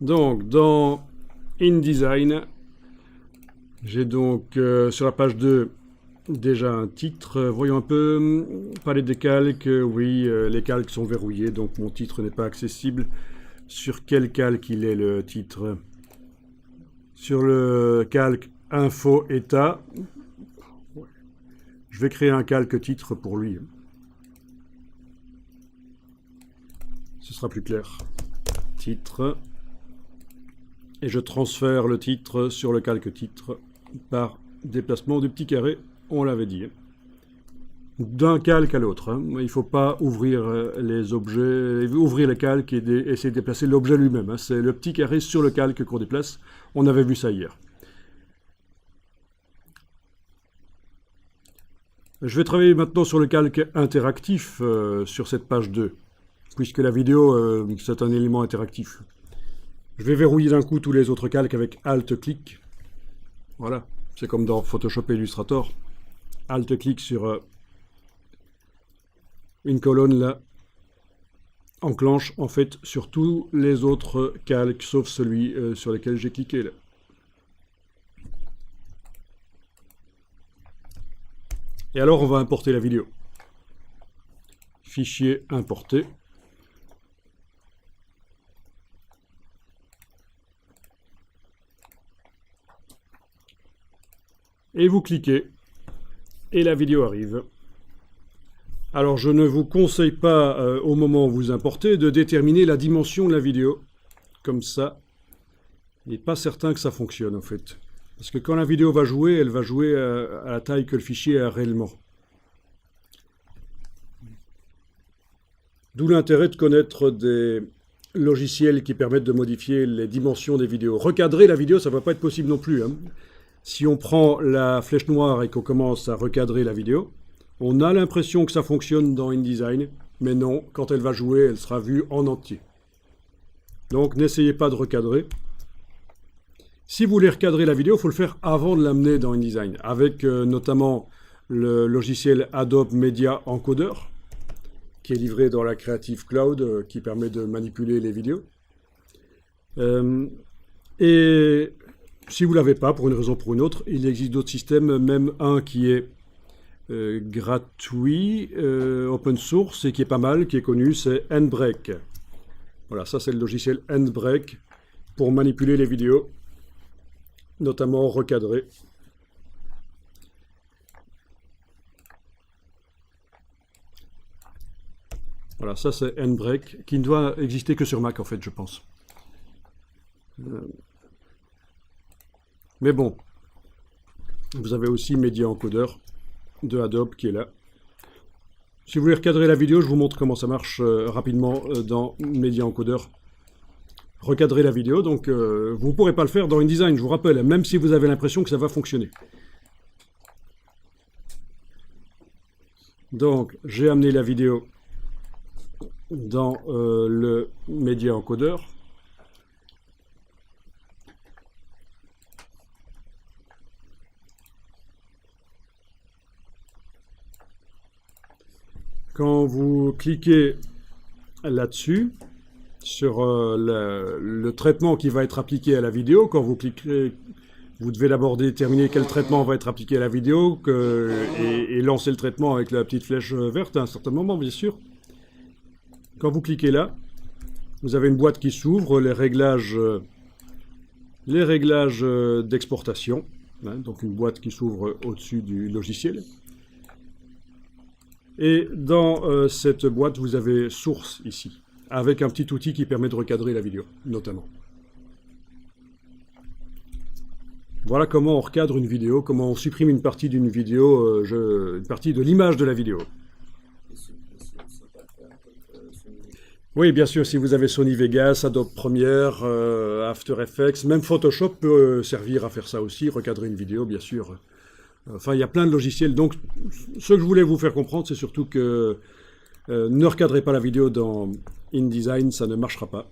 Donc, dans InDesign, j'ai donc sur la page 2 déjà un titre. Voyons un peu. Palette des calques. Oui, les calques sont verrouillés, donc mon titre n'est pas accessible. Sur quel calque il est le titre? Sur le calque Info État. Je vais créer un calque titre pour lui. Ce sera plus clair. Titre. Et je transfère le titre sur le calque titre par déplacement du petit carré, on l'avait dit. D'un calque à l'autre. Il ne faut pas ouvrir les objets, ouvrir le calque et essayer de déplacer l'objet lui-même. C'est le petit carré sur le calque qu'on déplace. On avait vu ça hier. Je vais travailler maintenant sur le calque interactif sur cette page 2, puisque la vidéo, c'est un élément interactif. Je vais verrouiller d'un coup tous les autres calques avec Alt-clic. Voilà, c'est comme dans Photoshop et Illustrator. Alt-clic sur une colonne là, enclenche en fait sur tous les autres calques, sauf celui sur lequel j'ai cliqué là. Et alors on va importer la vidéo. Fichier importé. Et vous cliquez, et la vidéo arrive. Alors je ne vous conseille pas, au moment où vous importez, de déterminer la dimension de la vidéo, comme ça. Il n'est pas certain que ça fonctionne en fait. Parce que quand la vidéo va jouer, elle va jouer à la taille que le fichier a réellement. D'où l'intérêt de connaître des logiciels qui permettent de modifier les dimensions des vidéos. Recadrer la vidéo, ça ne va pas être possible non plus, hein. Si on prend la flèche noire et qu'on commence à recadrer la vidéo, on a l'impression que ça fonctionne dans InDesign, mais non, quand elle va jouer, elle sera vue en entier. Donc n'essayez pas de recadrer. Si vous voulez recadrer la vidéo, il faut le faire avant de l'amener dans InDesign, avec notamment le logiciel Adobe Media Encoder, qui est livré dans la Creative Cloud, qui permet de manipuler les vidéos. Et si vous ne l'avez pas, pour une raison ou pour une autre, il existe d'autres systèmes, même un qui est gratuit, open source, et qui est pas mal, qui est connu, c'est Handbrake. Voilà, ça c'est le logiciel Handbrake pour manipuler les vidéos, notamment recadrer. Voilà, ça c'est Handbrake, qui ne doit exister que sur Mac en fait, je pense. Mais bon, vous avez aussi Media Encoder de Adobe qui est là. Si vous voulez recadrer la vidéo, je vous montre comment ça marche rapidement dans Media Encoder. Recadrer la vidéo, donc vous ne pourrez pas le faire dans InDesign, je vous rappelle, même si vous avez l'impression que ça va fonctionner. Donc, j'ai amené la vidéo dans le Media Encoder. Quand vous cliquez là-dessus, sur le traitement qui va être appliqué à la vidéo, quand vous cliquez, vous devez d'abord déterminer quel traitement va être appliqué à la vidéo et lancer le traitement avec la petite flèche verte à un certain moment, bien sûr. Quand vous cliquez là, vous avez une boîte qui s'ouvre, les réglages d'exportation, hein, donc une boîte qui s'ouvre au-dessus du logiciel. Et dans cette boîte, vous avez source ici, avec un petit outil qui permet de recadrer la vidéo, notamment. Voilà comment on recadre une vidéo, comment on supprime une partie d'une vidéo, une partie de l'image de la vidéo. Oui, bien sûr, si vous avez Sony Vegas, Adobe Premiere, After Effects, même Photoshop peut servir à faire ça aussi, recadrer une vidéo, bien sûr. Enfin, il y a plein de logiciels. Donc, ce que je voulais vous faire comprendre, c'est surtout que ne recadrez pas la vidéo dans InDesign, ça ne marchera pas.